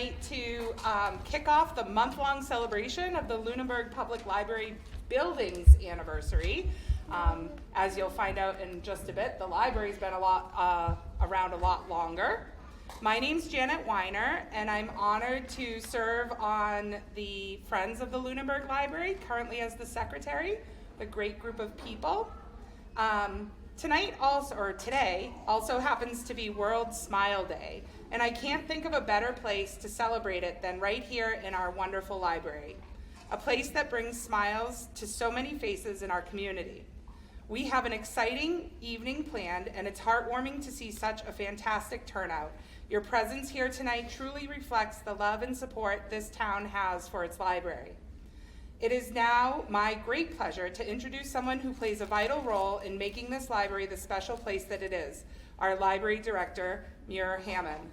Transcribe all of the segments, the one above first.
tonight to kick off the month-long celebration of the Lunenburg Public Library building's anniversary. As you'll find out in just a bit, the library's been around a lot longer. My name's Janet Weiner, and I'm honored to serve on the Friends of the Lunenburg Library, currently as the secretary, a great group of people. Today also happens to be World Smile Day, and I can't think of a better place to celebrate it than right here in our wonderful library, a place that brings smiles to so many faces in our community. We have an exciting evening planned, and it's heartwarming to see such a fantastic turnout. Your presence here tonight truly reflects the love and support this town has for its library. It is now my great pleasure to introduce someone who plays a vital role in making this library the special place that it is, our library director, Muir Hammond.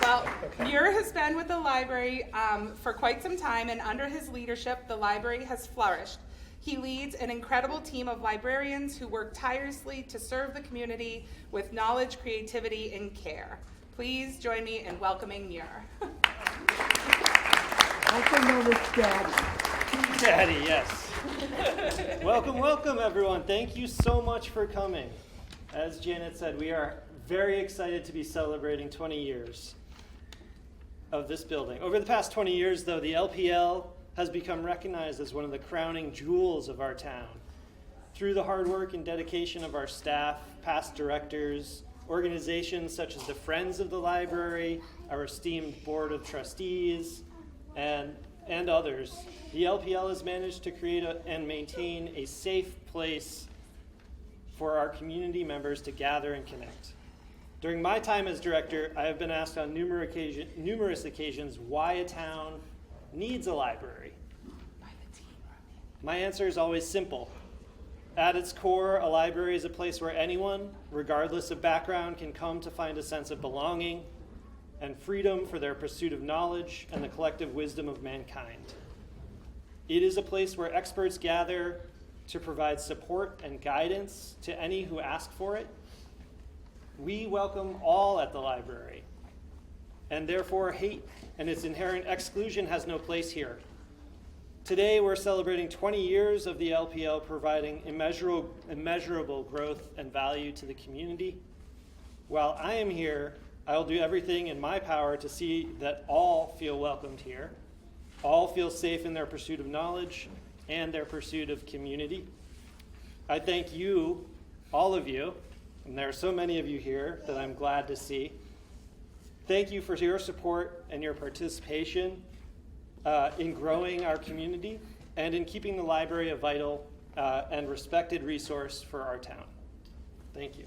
Well, Muir has been with the library for quite some time, and under his leadership, the library has flourished. He leads an incredible team of librarians who work tirelessly to serve the community with knowledge, creativity, and care. Please join me in welcoming Muir. Also known as Daddy. Daddy, yes. Welcome, everyone. Thank you so much for coming. As Janet said, we are very excited to be celebrating 20 years of this building. Over the past 20 years, though, the LPL has become recognized as one of the crowning jewels of our town. Through the hard work and dedication of our staff, past directors, organizations such as the Friends of the Library, our esteemed Board of Trustees, and others, the LPL has managed to create and maintain a safe place for our community members to gather and connect. During my time as director, I have been asked on numerous occasions why a town needs a library. My answer is always simple. At its core, a library is a place where anyone, regardless of background, can come to find a sense of belonging and freedom for their pursuit of knowledge and the collective wisdom of mankind. It is a place where experts gather to provide support and guidance to any who ask for it. We welcome all at the library, and therefore hate and its inherent exclusion has no place here. Today, we're celebrating 20 years of the LPL providing immeasurable growth and value to the community. While I am here, I will do everything in my power to see that all feel welcomed here, all feel safe in their pursuit of knowledge and their pursuit of community. I thank you, all of you, and there are so many of you here that I'm glad to see. Thank you for your support and your participation in growing our community and in keeping the library a vital and respected resource for our town. Thank you.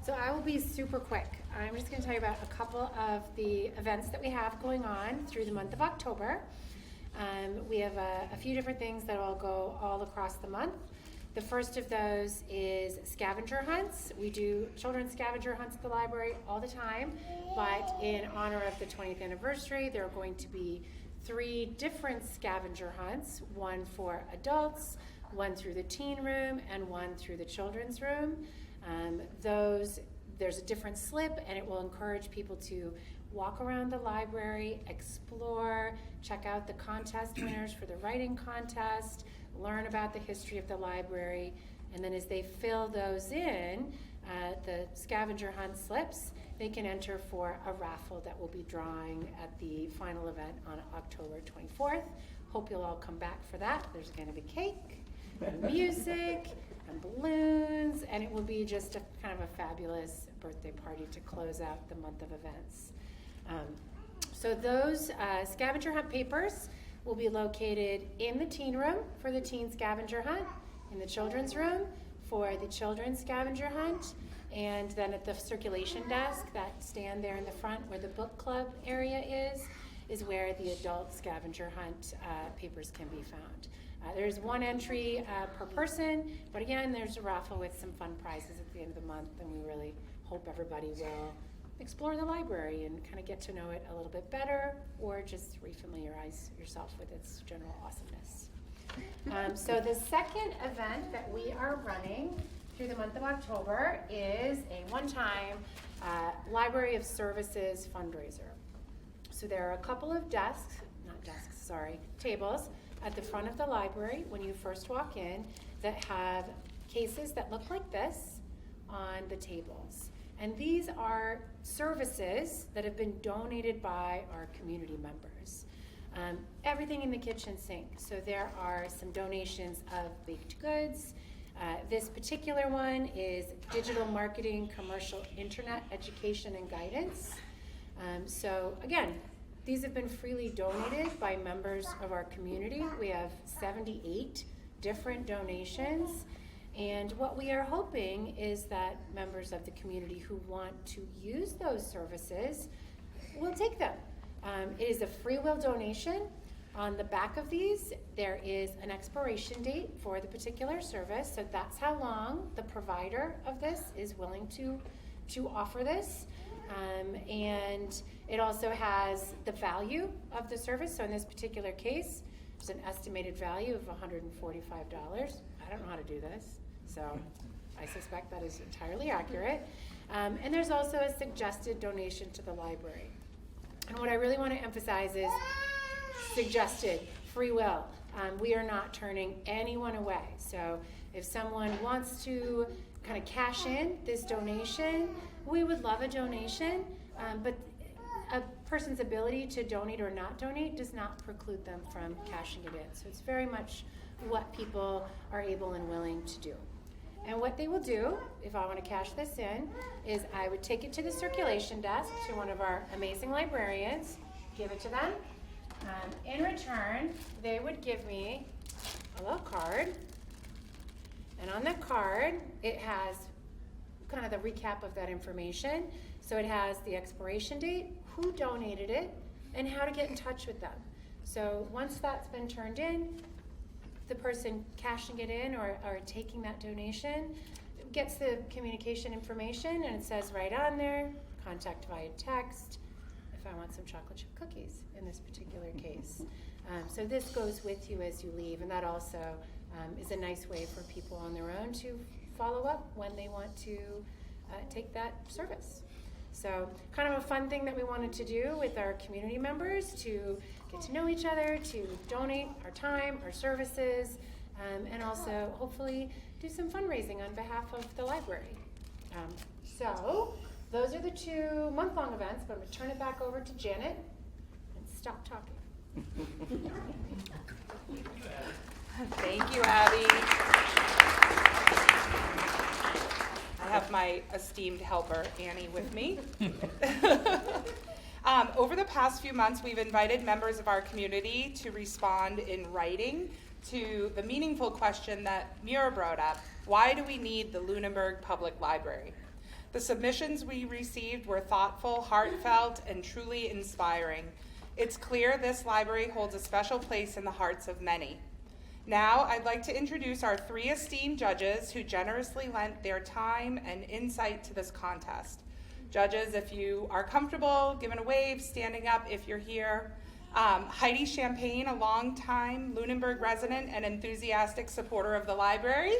So I will be super quick. I'm just going to tell you about a couple of the events that we have going on through the month of October. We have a few different things that will go all across the month. The first of those is scavenger hunts. We do children's scavenger hunts at the library all the time, but in honor of the 20th anniversary, there are going to be 3 different scavenger hunts, one for adults, one through the teen room, and one through the children's room. There's a different slip, and it will encourage people to walk around the library, explore, check out the contest winners for the writing contest, learn about the history of the library, and then as they fill those in, the scavenger hunt slips, they can enter for a raffle that we'll be drawing at the final event on October 24th. Hope you'll all come back for that. There's going to be cake and music and balloons, and it will be just a kind of a fabulous birthday party to close out the month of events. So those scavenger hunt papers will be located in the teen room for the teen scavenger hunt, in the children's room for the children's scavenger hunt, and then at the circulation desk, that stand there in the front where the book club area is where the adult scavenger hunt papers can be found. There's one entry per person, but again, there's a raffle with some fun prizes at the end of the month, and we really hope everybody will explore the library and kind of get to know it a little bit better, or just refamiliarize yourself with its general awesomeness. So the second event that we are running through the month of October is a one-time Library of Services fundraiser. So there are a couple of tables at the front of the library when you first walk in that have cases that look like this on the tables. And these are services that have been donated by our community members. Everything in the kitchen sink. So there are some donations of baked goods. This particular one is digital marketing, commercial internet education and guidance. So again, these have been freely donated by members of our community. We have 78 different donations. And what we are hoping is that members of the community who want to use those services will take them. It is a free will donation. On the back of these, there is an expiration date for the particular service. So that's how long the provider of this is willing to offer this. And it also has the value of the service. So in this particular case, there's an estimated value of $145. I don't know how to do this, so I suspect that is entirely accurate. And there's also a suggested donation to the library. And what I really want to emphasize is suggested, free will. We are not turning anyone away. So if someone wants to kind of cash in this donation, we would love a donation, but a person's ability to donate or not donate does not preclude them from cashing it in. So it's very much what people are able and willing to do. And what they will do, if I want to cash this in, is I would take it to the circulation desk to one of our amazing librarians, give it to them. In return, they would give me a little card. And on that card, it has kind of the recap of that information. So it has the expiration date, who donated it, and how to get in touch with them. So once that's been turned in, the person cashing it in or taking that donation gets the communication information, and it says right on there, contact via text, if I want some chocolate chip cookies in this particular case. So this goes with you as you leave, and that also is a nice way for people on their own to follow up when they want to take that service. So kind of a fun thing that we wanted to do with our community members to get to know each other, to donate our time, our services, and also hopefully do some fundraising on behalf of the library. So those are the 2 month-long events, but I'm going to turn it back over to Janet and stop talking. Thank you, Abby. I have my esteemed helper, Annie, with me. Over the past few months, we've invited members of our community to respond in writing to the meaningful question that Mira brought up: why do we need the Lunenburg Public Library? The submissions we received were thoughtful, heartfelt, and truly inspiring. It's clear this library holds a special place in the hearts of many. Now, I'd like to introduce our 3 esteemed judges who generously lent their time and insight to this contest. Judges, if you are comfortable, giving a wave, standing up if you're here. Heidi Champagne, a longtime Lunenburg resident and enthusiastic supporter of the library.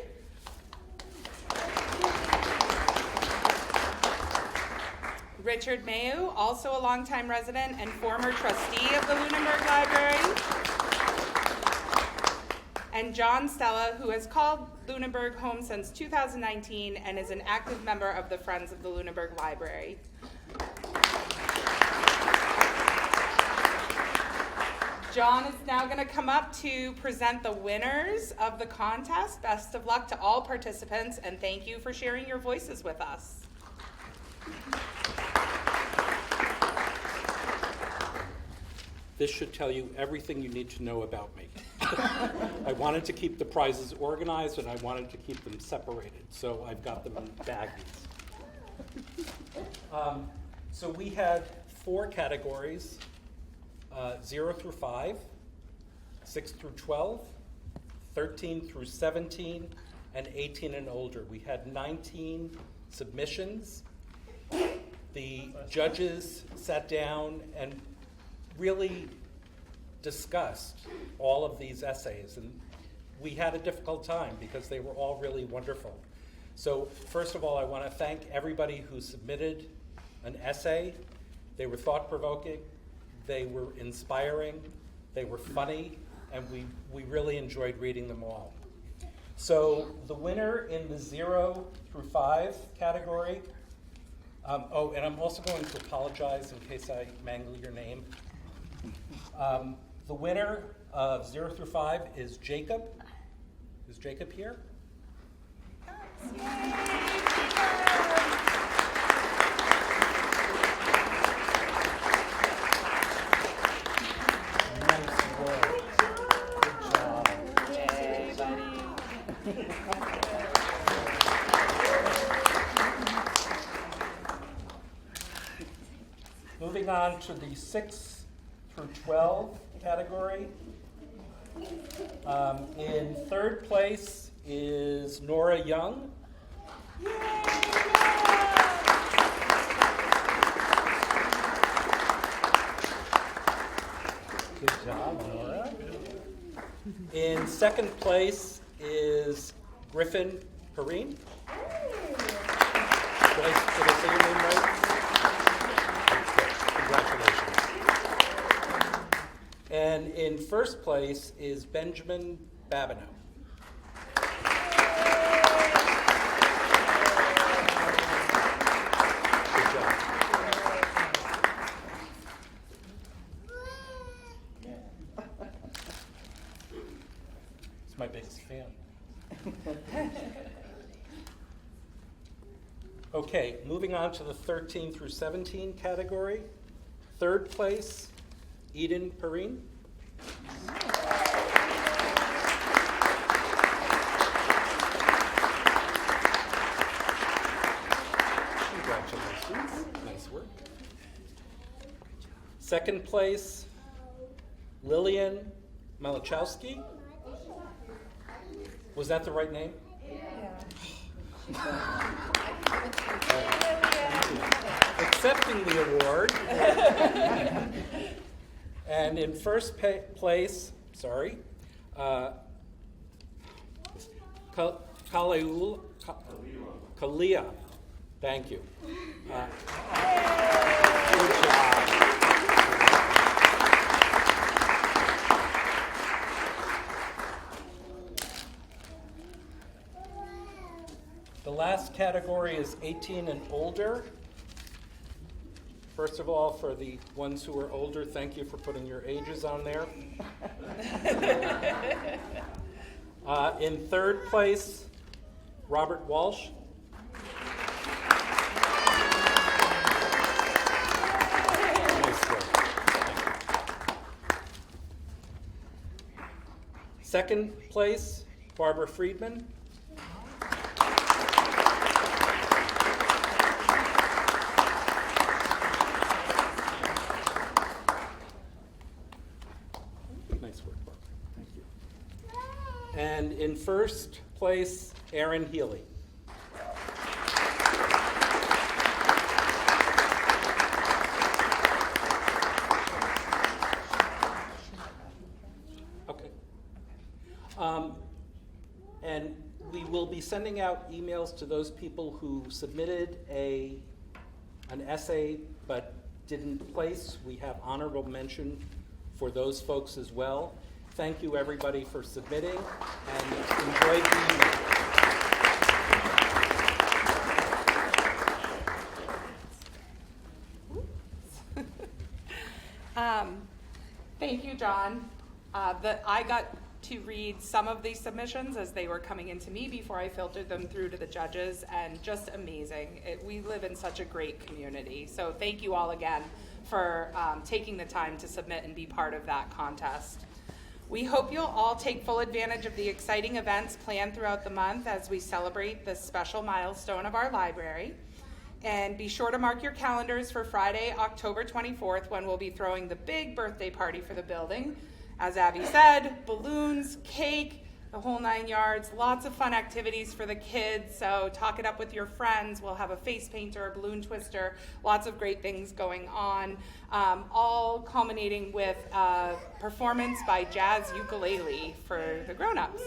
Richard Mayu, also a longtime resident and former trustee of the Lunenburg Library. And John Stella, who has called Lunenburg home since 2019 and is an active member of the Friends of the Lunenburg Library. John is now going to come up to present the winners of the contest. Best of luck to all participants, and thank you for sharing your voices with us. This should tell you everything you need to know about me. I wanted to keep the prizes organized, and I wanted to keep them separated, so I've got them in baggies. So we had 4 categories, 0 through 5, 6 through 12, 13 through 17, and 18 and older. We had 19 submissions. The judges sat down and really discussed all of these essays, and we had a difficult time because they were all really wonderful. So first of all, I want to thank everybody who submitted an essay. They were thought-provoking, they were inspiring, they were funny, and we really enjoyed reading them all. So the winner in the 0 through 5 category, and I'm also going to apologize in case I mangle your name. The winner of 0 through 5 is Jacob. Is Jacob here? Nice work. Good job. Yay, buddy. Moving on to the 6 through 12 category. In third place is Nora Young. Good job, Nora. In second place is Griffin Perrine. Did I say your name right? Congratulations. And in first place is Benjamin Babineau. Good job. He's my biggest fan. Okay, moving on to the 13 through 17 category. Third place, Eden Perrine. Congratulations, nice work. Second place, Lillian Malachowski. Was that the right name? Accepting the award. And in first place, Kalia. Thank you. Good job. The last category is 18 and older. First of all, for the ones who are older, thank you for putting your ages on there. In third place, Robert Walsh. Nice work. Second place, Barbara Friedman. And in first place, Aaron Healy. Okay. And we will be sending out emails to those people who submitted an essay but didn't place. We have honorable mention for those folks as well. Thank you, everybody, for submitting, and enjoy the evening. Thank you, John. I got to read some of these submissions as they were coming into me before I filtered them through to the judges, and just amazing. We live in such a great community, so thank you all again for taking the time to submit and be part of that contest. We hope you'll all take full advantage of the exciting events planned throughout the month as we celebrate this special milestone of our library. And be sure to mark your calendars for Friday, October 24th, when we'll be throwing the big birthday party for the building. As Abby said, balloons, cake, the whole 9 yards. Lots of fun activities for the kids, so talk it up with your friends. We'll have a face painter, a balloon twister, lots of great things going on, all culminating with a performance by jazz ukulele for the grown-ups.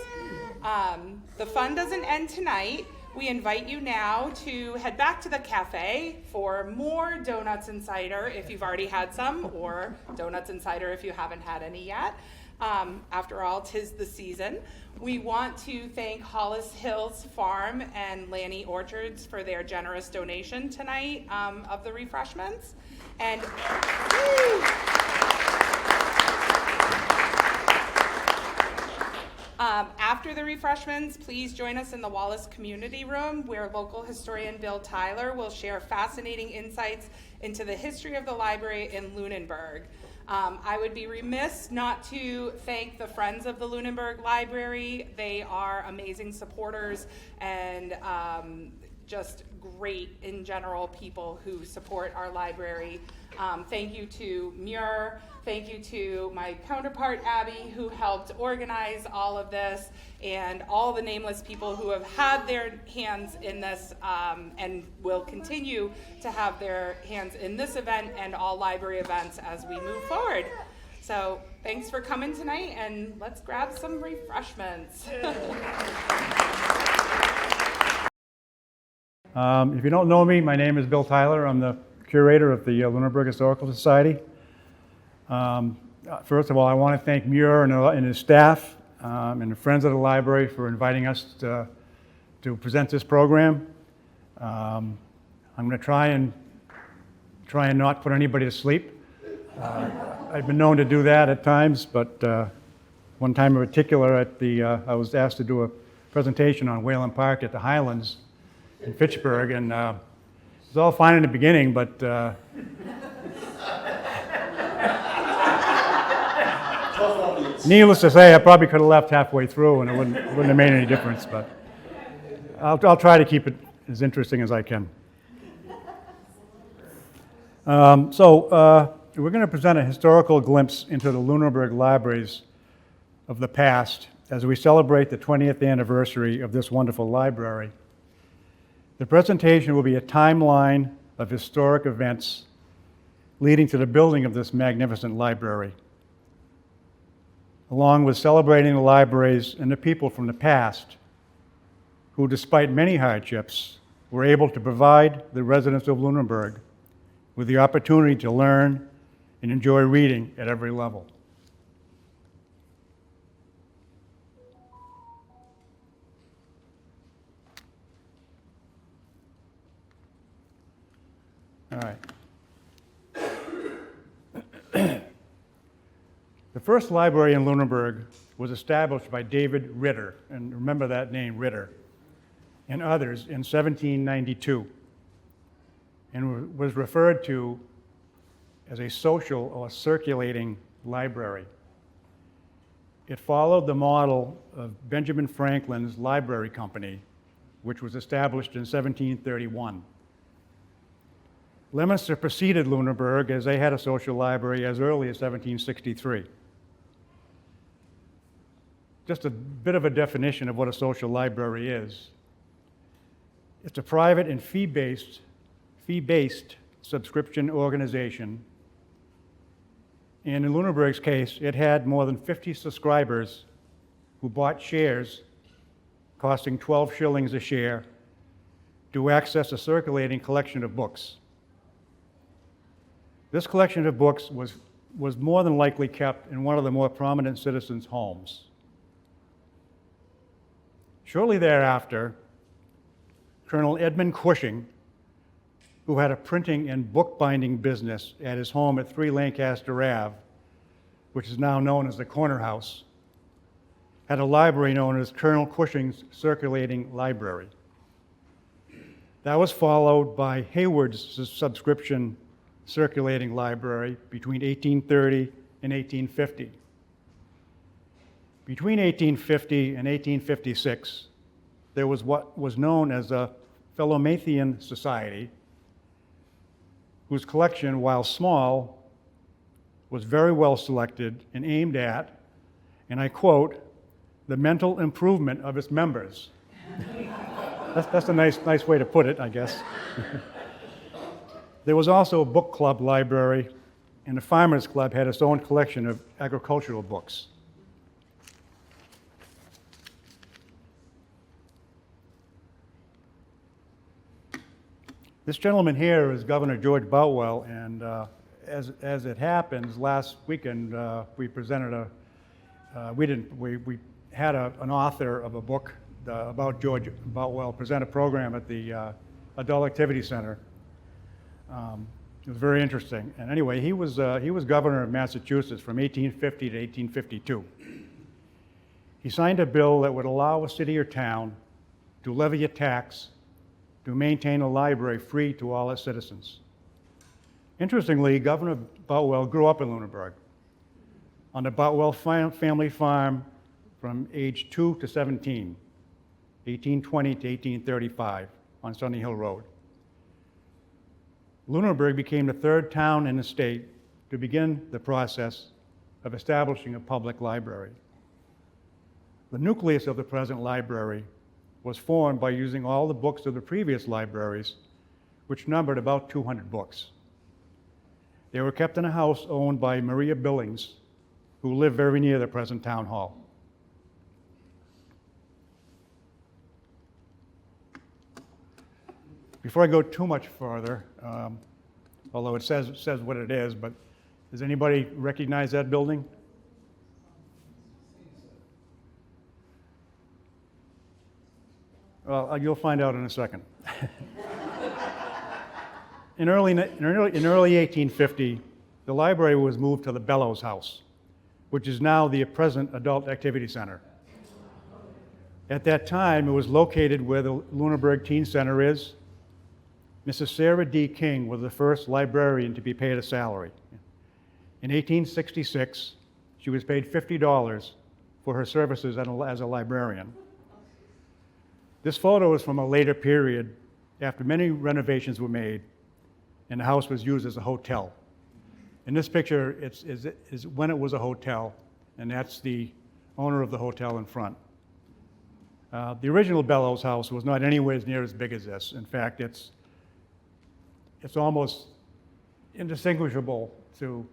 The fun doesn't end tonight. We invite you now to head back to the cafe for more donuts and cider if you've already had some, or donuts and cider if you haven't had any yet. After all, 'tis the season. We want to thank Hollis Hills Farm and Lanny Orchards for their generous donation tonight of the refreshments. And after the refreshments, please join us in the Wallace Community Room, where local historian Bill Tyler will share fascinating insights into the history of the library in Lunenburg. I would be remiss not to thank the Friends of the Lunenburg Library. They are amazing supporters and just great in general people who support our library. Thank you to Muir. Thank you to my counterpart, Abby, who helped organize all of this, and all the nameless people who have had their hands in this and will continue to have their hands in this event and all library events as we move forward. So thanks for coming tonight, and let's grab some refreshments. If you don't know me, my name is Bill Tyler. I'm the curator of the Lunenburg Historical Society. First of all, I want to thank Muir and his staff and the Friends of the Library for inviting us to present this program. I'm going to try and not put anybody to sleep. I've been known to do that at times, but one time in particular, I was asked to do a presentation on Whalen Park at the Highlands in Fitchburg, and it was all fine in the beginning, but needless to say, I probably could have left halfway through, and it wouldn't have made any difference. But I'll try to keep it as interesting as I can. We're going to present a historical glimpse into the Lunenburg libraries of the past as we celebrate the 20th anniversary of this wonderful library. The presentation will be a timeline of historic events leading to the building of this magnificent library, along with celebrating the libraries and the people from the past who, despite many hardships, were able to provide the residents of Lunenburg with the opportunity to learn and enjoy reading at every level. All right. The first library in Lunenburg was established by David Ritter, and remember that name, Ritter, and others in 1792, and was referred to as a social or circulating library. It followed the model of Benjamin Franklin's Library Company, which was established in 1731. Leominster preceded Lunenburg, as they had a social library as early as 1763. Just a bit of a definition of what a social library is. It's a private and fee-based subscription organization. And in Lunenburg's case, it had more than 50 subscribers who bought shares costing 12 shillings a share to access a circulating collection of books. This collection of books was more than likely kept in one of the more prominent citizens' homes. Shortly thereafter, Colonel Edmund Cushing, who had a printing and bookbinding business at his home at 3 Lancaster Ave, which is now known as the Corner House, had a library known as Colonel Cushing's Circulating Library. That was followed by Hayward's subscription circulating library between 1830 and 1850. Between 1850 and 1856, there was what was known as a Philomathian Society, whose collection, while small, was very well selected and aimed at, and I quote, the mental improvement of its members. That's a nice way to put it, I guess. There was also a book club library, and the Farmers Club had its own collection of agricultural books. This gentleman here is Governor George Boutwell, and as it happens, last weekend we presented we had an author of a book about George Boutwell present a program at the Adult Activity Center. It was very interesting. And anyway, he was governor of Massachusetts from 1850 to 1852. He signed a bill that would allow a city or town to levy a tax to maintain a library free to all its citizens. Interestingly, Governor Boutwell grew up in Lunenburg on the Boutwell family farm from age 2 to 17, 1820 to 1835 on Sunny Hill Road. Lunenburg became the third town in the state to begin the process of establishing a public library. The nucleus of the present library was formed by using all the books of the previous libraries, which numbered about 200 books. They were kept in a house owned by Maria Billings, who lived very near the present town hall. Before I go too much further, although it says what it is, but does anybody recognize that building? Well, you'll find out in a second. In early 1850, the library was moved to the Bellows House, which is now the present Adult Activity Center. At that time, it was located where the Lunenburg Teen Center is. Mrs. Sarah D. King was the first librarian to be paid a salary. In 1866, she was paid $50 for her services as a librarian. This photo is from a later period after many renovations were made and the house was used as a hotel. In this picture, is when it was a hotel, and that's the owner of the hotel in front. The original Bellows House was not anywhere near as big as this. In fact, it's almost indistinguishable to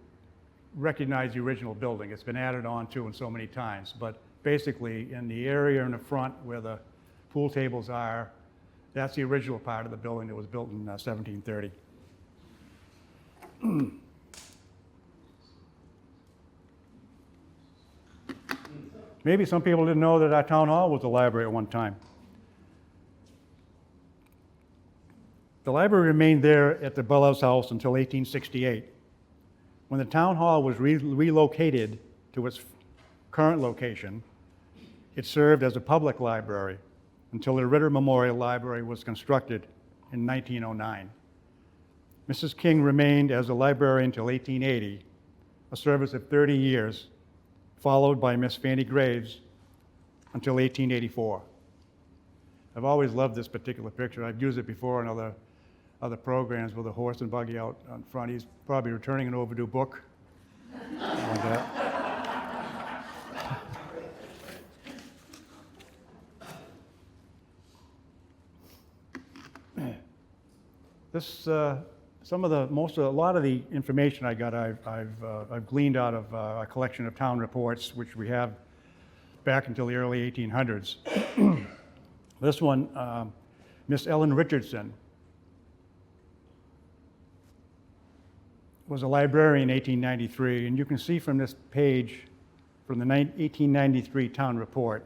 recognize the original building. It's been added on to so many times, but basically in the area in the front where the pool tables are, that's the original part of the building that was built in 1730. Maybe some people didn't know that our town hall was a library at one time. The library remained there at the Bellows House until 1868. When the town hall was relocated to its current location, it served as a public library until the Ritter Memorial Library was constructed in 1909. Mrs. King remained as a librarian until 1880, a service of 30 years, followed by Miss Fanny Graves until 1884. I've always loved this particular picture. I've used it before in other programs with a horse and buggy out on front. He's probably returning an overdue book. Like that. This, a lot of the information I got, I've gleaned out of a collection of town reports, which we have back until the early 1800s. This one, Miss Ellen Richardson was a librarian in 1893, and you can see from this page, from the 1893 town report,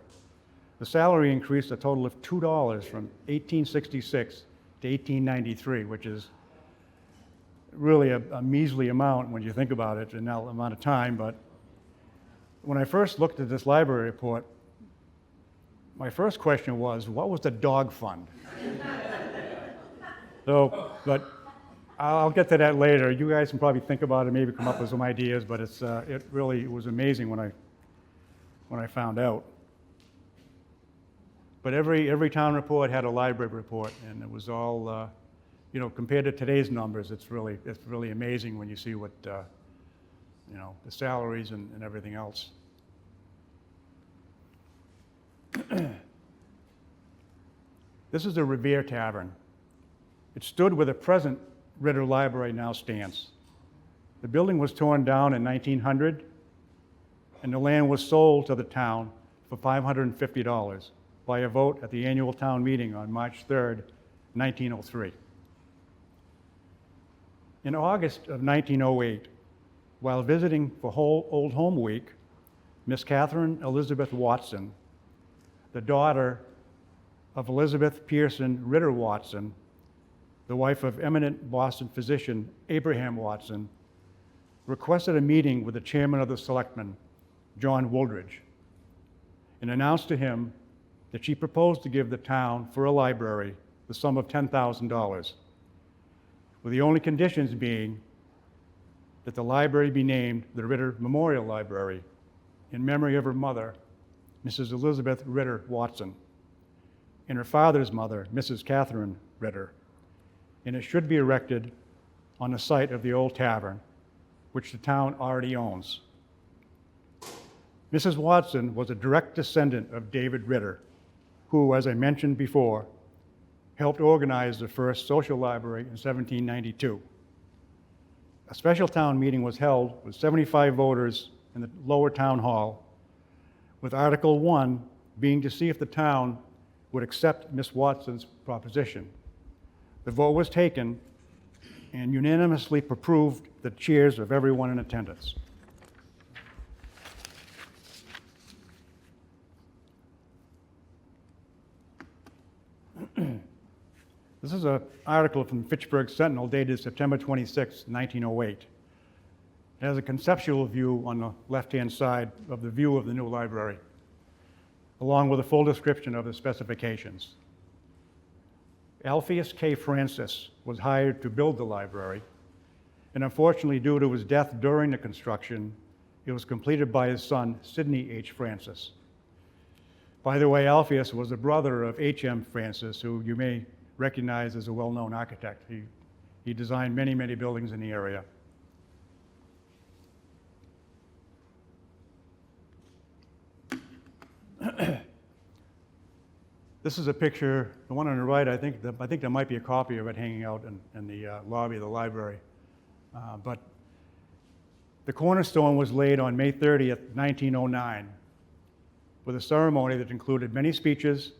the salary increased a total of $2 from 1866 to 1893, which is really a measly amount when you think about it in that amount of time. But when I first looked at this library report, my first question was, what was the dog fund? But I'll get to that later. You guys can probably think about it, maybe come up with some ideas, but it really was amazing when I found out. But every town report had a library report, and it was all, compared to today's numbers, it's really amazing when you see what, the salaries and everything else. This is the Revere Tavern. It stood where the present Ritter Library now stands. The building was torn down in 1900, and the land was sold to the town for $550 by a vote at the annual town meeting on March 3rd, 1903. In August of 1908, while visiting for Old Home Week, Miss Catherine Elizabeth Watson, the daughter of Elizabeth Pearson Ritter Watson, the wife of eminent Boston physician Abraham Watson, requested a meeting with the chairman of the selectmen, John Wooldridge, and announced to him that she proposed to give the town for a library the sum of $10,000, with the only conditions being that the library be named the Ritter Memorial Library in memory of her mother, Mrs. Elizabeth Ritter Watson, and her father's mother, Mrs. Catherine Ritter, and it should be erected on the site of the old tavern, which the town already owns. Mrs. Watson was a direct descendant of David Ritter, who, as I mentioned before, helped organize the first social library in 1792. A special town meeting was held with 75 voters in the lower town hall, with Article 1 being to see if the town would accept Miss Watson's proposition. The vote was taken and unanimously approved the cheers of everyone in attendance. This is an article from the Fitchburg Sentinel dated September 26, 1908. It has a conceptual view on the left-hand side of the view of the new library, along with a full description of the specifications. Alpheus K. Francis was hired to build the library, and unfortunately, due to his death during the construction, it was completed by his son, Sidney H. Francis. By the way, Alpheus was the brother of H.M. Francis, who you may recognize as a well-known architect. He designed many, many buildings in the area. This is a picture, the one on the right, I think there might be a copy of it hanging out in the lobby of the library. But the cornerstone was laid on May 30th, 1909, with a ceremony that included many speeches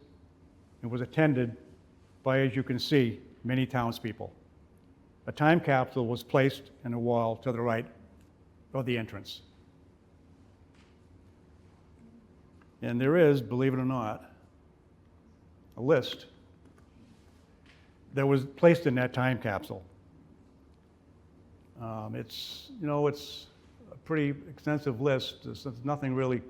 and was attended by, as you can see, many townspeople. A time capsule was placed in a wall to the right of the entrance. And there is, believe it or not, a list that was placed in that time capsule. It's a pretty extensive list. It's nothing really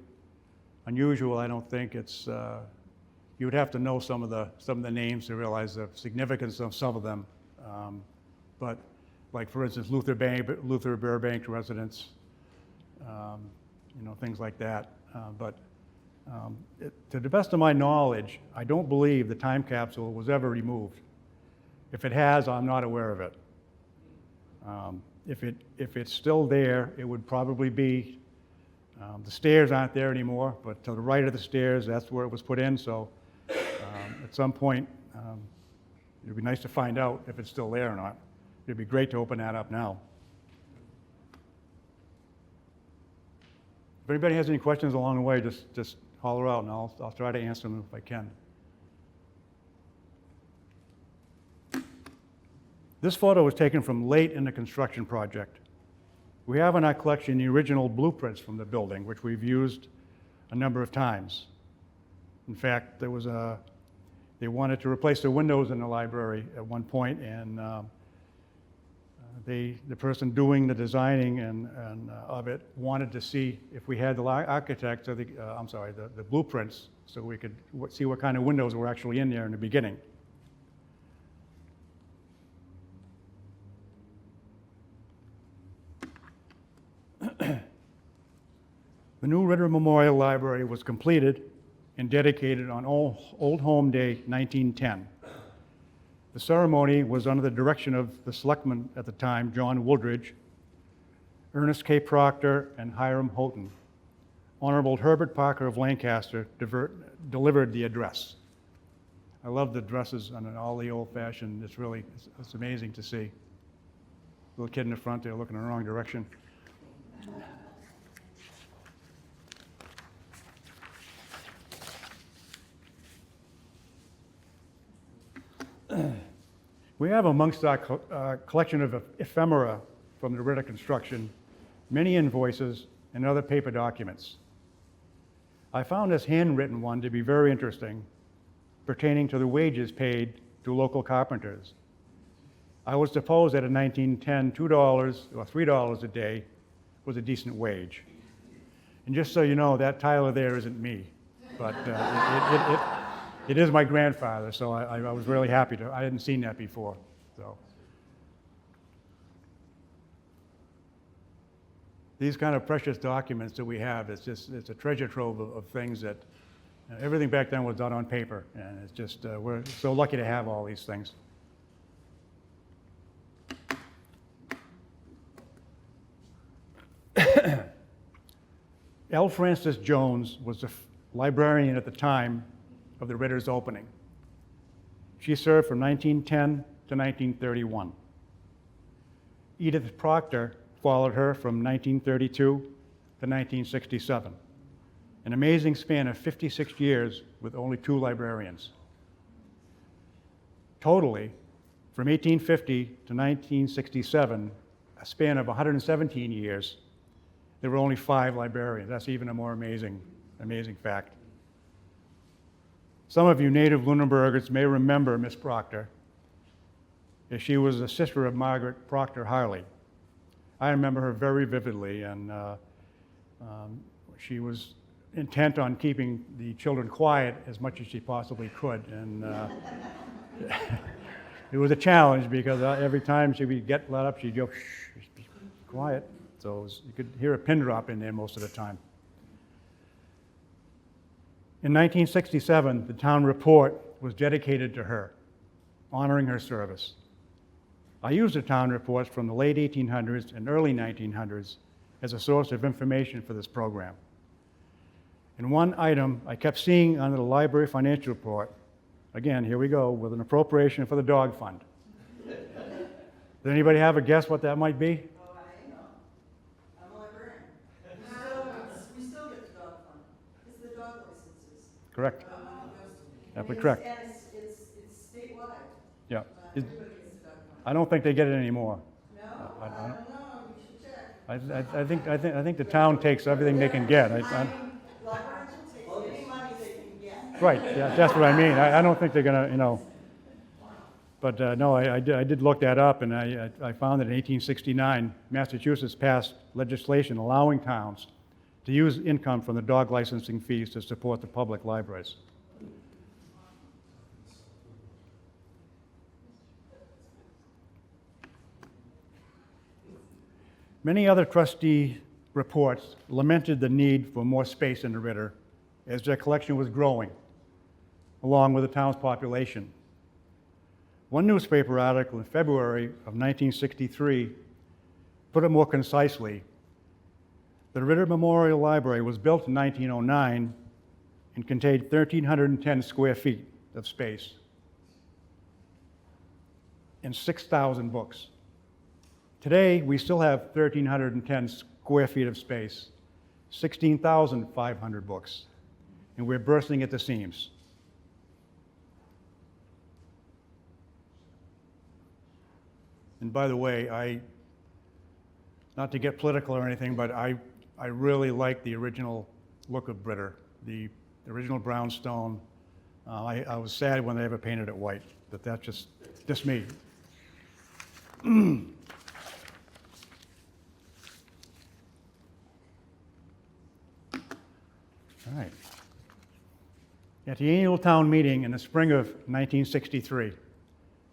unusual, I don't think. You would have to know some of the names to realize the significance of some of them. But like, for instance, Luther Burbank residents, things like that. To the best of my knowledge, I don't believe the time capsule was ever removed. If it has, I'm not aware of it. If it's still there, it would probably be, the stairs aren't there anymore, but to the right of the stairs, that's where it was put in. So at some point, it would be nice to find out if it's still there or not. It'd be great to open that up now. If anybody has any questions along the way, just holler out, and I'll try to answer them if I can. This photo was taken from late in the construction project. We have in our collection the original blueprints from the building, which we've used a number of times. In fact, they wanted to replace the windows in the library at one point, and the person doing the designing of it wanted to see if we had the architects, or the blueprints, so we could see what kind of windows were actually in there in the beginning. The new Ritter Memorial Library was completed and dedicated on Old Home Day 1910. The ceremony was under the direction of the selectman at the time, John Wooldridge, Ernest K. Proctor, and Hiram Houghton, Honorable Herbert Parker of Lancaster delivered the address. I love the dresses and all the old-fashioned. It's amazing to see. Little kid in the front there looking in the wrong direction. We have amongst our collection of ephemera from the Ritter construction many invoices and other paper documents. I found this handwritten one to be very interesting, pertaining to the wages paid to local carpenters. I was supposed that in 1910, $2 or $3 a day was a decent wage. And just so you know, that Tyler there isn't me, but it is my grandfather, so I was really happy to. I hadn't seen that before, so. These kind of precious documents that we have, it's a treasure trove of things that, everything back then was done on paper, and it's just, we're so lucky to have all these things. L. Frances Jones was the librarian at the time of the Ritter's opening. She served from 1910 to 1931. Edith Proctor followed her from 1932 to 1967. An amazing span of 56 years with only 2 librarians. Totally, from 1850 to 1967, a span of 117 years, there were only 5 librarians. That's even a more amazing fact. Some of you native Lunenburgers may remember Miss Proctor, as she was a sister of Margaret Proctor Harley. I remember her very vividly, and she was intent on keeping the children quiet as much as she possibly could. And it was a challenge because every time she would get let up, she'd go, shh, be quiet. So you could hear a pin drop in there most of the time. In 1967, the town report was dedicated to her, honoring her service. I used the town reports from the late 1800s and early 1900s as a source of information for this program. And one item I kept seeing under the library financial report, again, here we go, with an appropriation for the dog fund. Does anybody have a guess what that might be? Oh, I know. I'm a librarian. We still get the dog fund. It's the dog licenses. Correct. Absolutely And correct. it's statewide. Yeah. Everybody gets the dog fund. I don't think they get it anymore. No, I I don't- don't know. We should check. I think the town takes everything they can get. Librarians will take any money they can get. Right, yeah, that's what I mean. I don't think they're gonna, But no, I did look that up, and I found that in 1869, Massachusetts passed legislation allowing towns to use income from the dog licensing fees to support the public libraries. Many other trustee reports lamented the need for more space in the Ritter as their collection was growing, along with the town's population. One newspaper article in February of 1963 put it more concisely. The Ritter Memorial Library was built in 1909 and contained 1,310 square feet of space and 6,000 books. Today, we still have 1,310 square feet of space, 16,500 books, and we're bursting at the seams. And by the way, not to get political or anything, but I really like the original look of Ritter, the original brownstone. I was sad when they ever painted it white, but that's just me. All right. At the annual town meeting in the spring of 1963,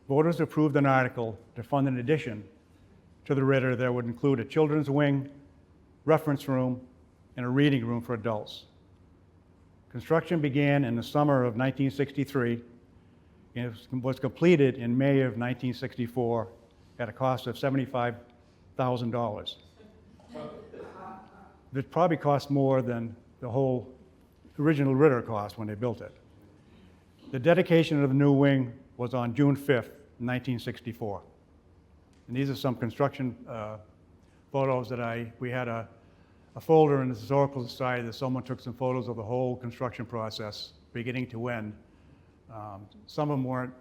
voters approved an article to fund an addition to the Ritter that would include a children's wing, reference room, and a reading room for adults. Construction began in the summer of 1963 and was completed in May of 1964 at a cost of $75,000. It probably cost more than the whole original Ritter cost when they built it. The dedication of the new wing was on June 5th, 1964. And these are some construction photos that we had a folder in the Historical Society that someone took some photos of the whole construction process, beginning to end. Some of them weren't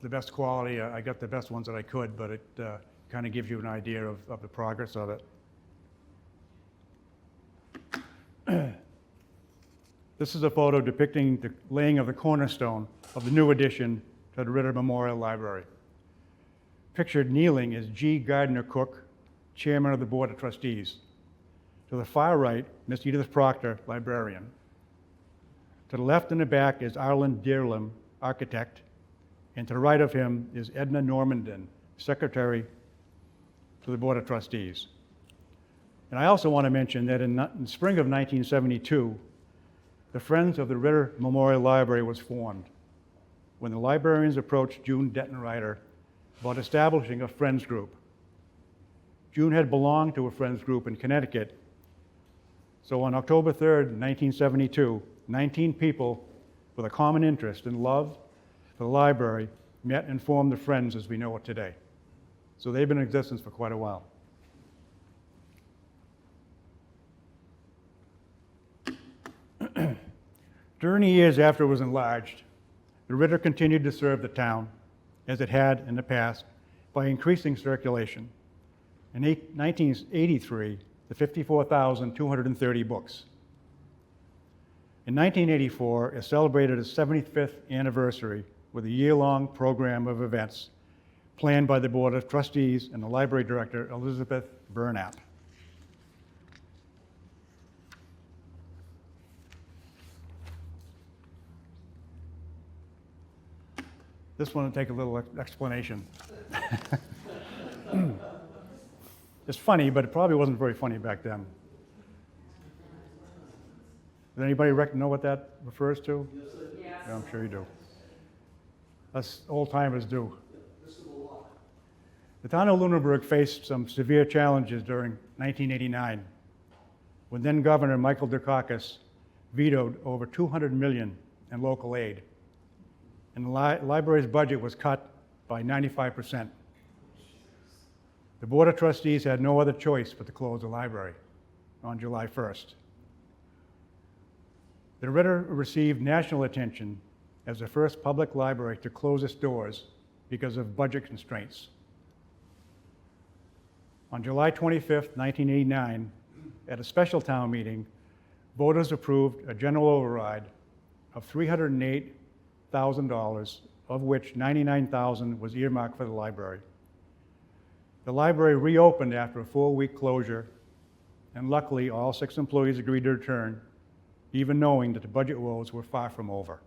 the best quality. I got the best ones that I could, but it kind of gives you an idea of the progress of it. This is a photo depicting the laying of the cornerstone of the new addition to the Ritter Memorial Library. Pictured kneeling is G. Gardner Cook, Chairman of the Board of Trustees. To the far right, Miss Edith Proctor, librarian. To the left in the back is Arlen Dearlam, architect. And to the right of him is Edna Normandin, secretary to the Board of Trustees. And I also want to mention that in spring of 1972, the Friends of the Ritter Memorial Library was formed when the librarians approached June Dettenreiter about establishing a Friends group. June had belonged to a Friends group in Connecticut, so on October 3rd, 1972, 19 people with a common interest and love for the library met and formed the Friends as we know it today. So they've been in existence for quite a while. During the years after it was enlarged, the Ritter continued to serve the town, as it had in the past, by increasing circulation. In 1983, to 54,230 books. In 1984, it celebrated its 75th anniversary with a year-long program of events planned by the Board of Trustees and the Library Director, Elizabeth Burnap. This one will take a little explanation. It's funny, but it probably wasn't very funny back then. Does anybody know what that refers to? Yes. Yeah, I'm sure you do. Us old-timers do. The town of Lunenburg faced some severe challenges during 1989, when then Governor Michael Dukakis vetoed over $200 million in local aid, and the library's budget was cut by 95%. The Board of Trustees had no other choice but to close the library on July 1st. The Ritter received national attention as the first public library to close its doors because of budget constraints. On July 25th, 1989, at a special town meeting, voters approved a general override of $308,000, of which $99,000 was earmarked for the library. The library reopened after a 4-week closure, and luckily all 6 employees agreed to return, even knowing that the budget woes were far from over.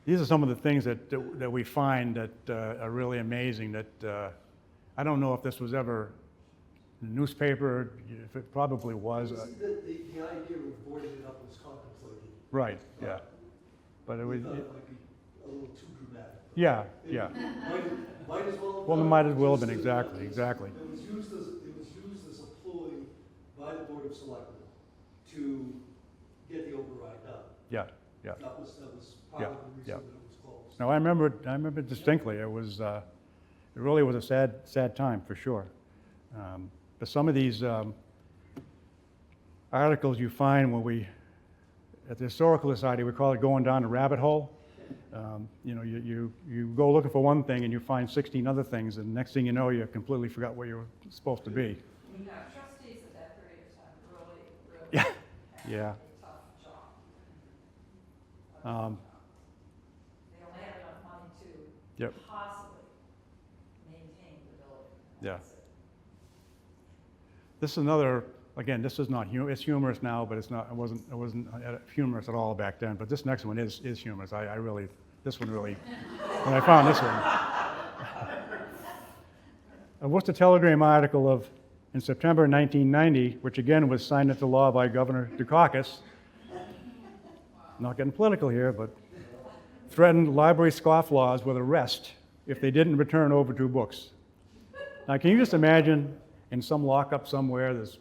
These are some of the things that we find that are really amazing, that I don't know if this was ever in the newspaper, if it probably was. The idea of boarding it up was contemplated. Right, yeah. But it was. It might be a little too dramatic. Yeah, yeah. Might as well. Well, it might as well have been, exactly. It was used as a ploy by the Board of Selectmen to get the override done. Yeah, yeah. That was part of the reason that it was closed. No, I remember distinctly. It was, it really was a sad time for sure. But some of these articles you find when at the Historical Society, we call it going down a rabbit hole. You go looking for one thing and you find 16 other things, and next thing you know, you completely forgot where you were supposed to be. Yeah, trustees at that period of time really Yeah. had Yeah. a tough job. They only had enough money to Yep. possibly maintain the building. Yeah. That's it. This is another. Again, this is not it's humorous now, but it wasn't humorous at all back then. But this next one is humorous. This one really, when I found this one. A Worcester Telegram article in September 1990, which again was signed into law by Governor Dukakis. Not getting political here, but threatened library scofflaws with arrest if they didn't return over 2 books. Now, can you just imagine in some lockup somewhere. There's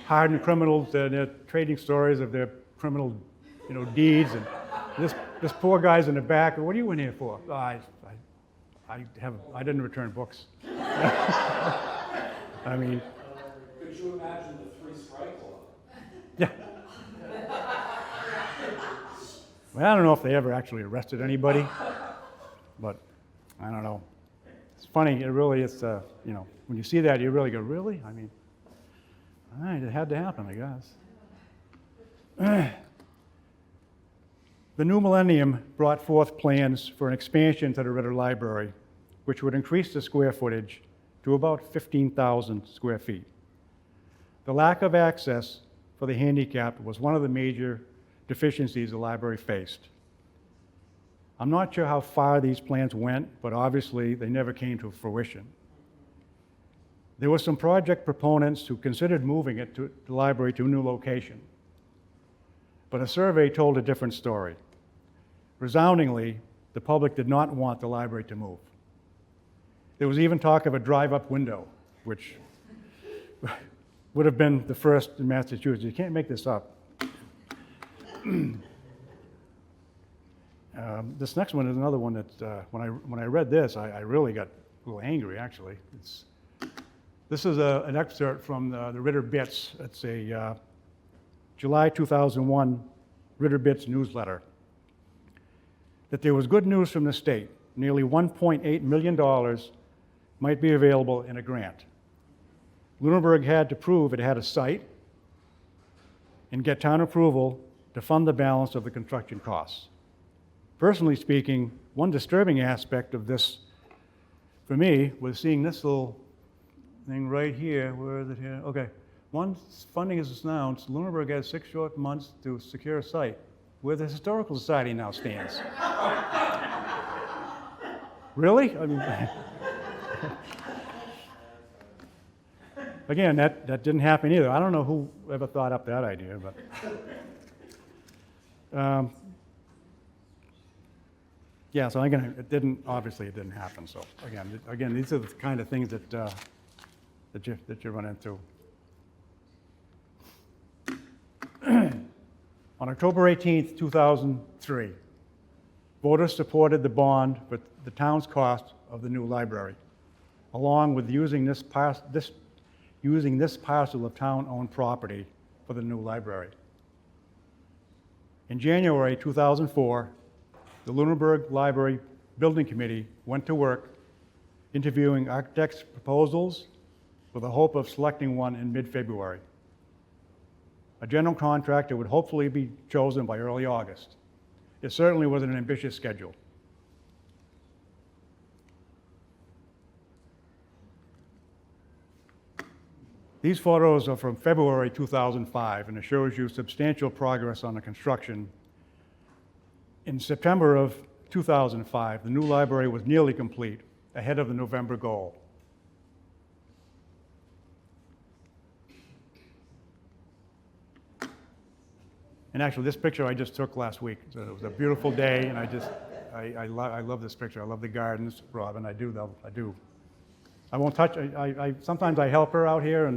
hardened criminals, they're trading stories of their criminal, deeds. And this poor guy's in the back. What are you in here for? Oh, I didn't return books. I mean, Could you imagine the three strike law? yeah. Well, I don't know if they ever actually arrested anybody, but I don't know. It's funny. It really is. When you see that, you really go, really? I mean, all right, it had to happen, I guess. The new millennium brought forth plans for an expansion to the Ritter Library, which would increase the square footage to about 15,000 square feet. The lack of access for the handicapped was one of the major deficiencies the library faced. I'm not sure how far these plans went, but obviously they never came to fruition. There were some project proponents who considered moving the library to a new location, but a survey told a different story. Resoundingly, the public did not want the library to move. There was even talk of a drive-up window, which would have been the first in Massachusetts. You can't make this up. This next one is another one that, when I read this, I really got a little angry, actually. This is an excerpt from the Ritter Bits. It's a July 2001 Ritter Bits newsletter. That there was good news from the state. Nearly $1.8 million might be available in a grant. Lunenburg had to prove it had a site and get town approval to fund the balance of the construction costs. Personally speaking, one disturbing aspect of this for me was seeing this little thing right here. Where is it here? Okay. Once funding is announced, Lunenburg has 6 short months to secure a site where the Historical Society now stands. Really? I mean, again, that didn't happen either. I don't know who ever thought up that idea, but yeah. So again, obviously it didn't happen. So again, these are the kind of things that you run into. On October 18th, 2003, voters supported the bond for the town's cost of the new library, along with using this parcel of town-owned property for the new library. In January 2004, the Lunenburg Library Building Committee went to work interviewing architects' proposals with the hope of selecting one in mid-February. A general contractor would hopefully be chosen by early August. It certainly was an ambitious schedule. These photos are from February 2005, and it shows you substantial progress on the construction. In September of 2005, the new library was nearly complete, ahead of the November goal. And actually, this picture I just took last week. So it was a beautiful day, and I love this picture. I love the gardens, Robin. I do. I won't touch. Sometimes I help her out here,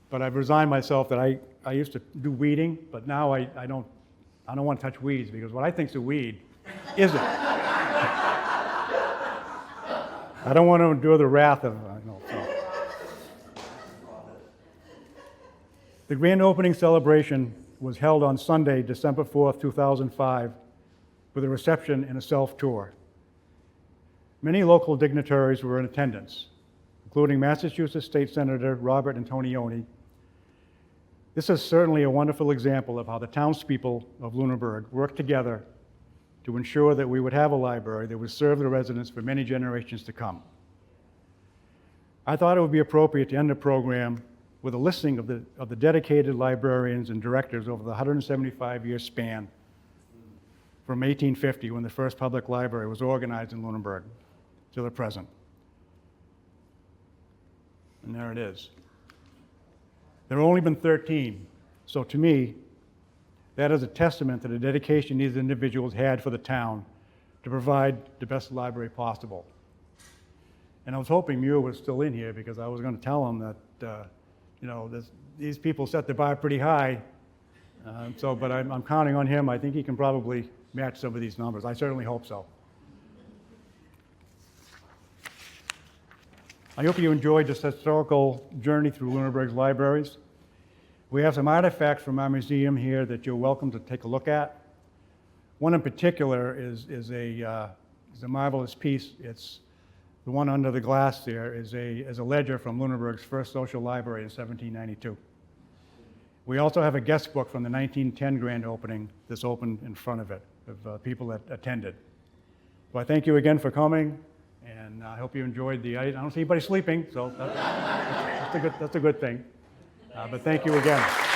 but I've resigned myself that I used to do weeding, but now I don't want to touch weeds because what I think's a weed isn't. I don't want to endure the wrath of. The grand opening celebration was held on Sunday, December 4th, 2005, with a reception and a self-tour. Many local dignitaries were in attendance, including Massachusetts State Senator Robert Antonioni. This is certainly a wonderful example of how the townspeople of Lunenburg worked together to ensure that we would have a library that would serve the residents for many generations to come. I thought it would be appropriate to end the program with a listing of the dedicated librarians and directors over the 175-year span from 1850, when the first public library was organized in Lunenburg, to the present. And there it is. There have only been 13, so to me, that is a testament to the dedication these individuals had for the town to provide the best library possible. And I was hoping Muir was still in here because I was going to tell him that you know, these people set the bar pretty high. But I'm counting on him. I think he can probably match some of these numbers. I certainly hope so. I hope you enjoyed this historical journey through Lunenburg's libraries. We have some artifacts from our museum here that you're welcome to take a look at. One in particular is a marvelous piece. It's the one under the glass there is a ledger from Lunenburg's first social library in 1792. We also have a guest book from the 1910 grand opening that's open in front of it, of people that attended. So I thank you again for coming, and I hope you enjoyed I don't see anybody sleeping, so that's a good thing. But thank you again.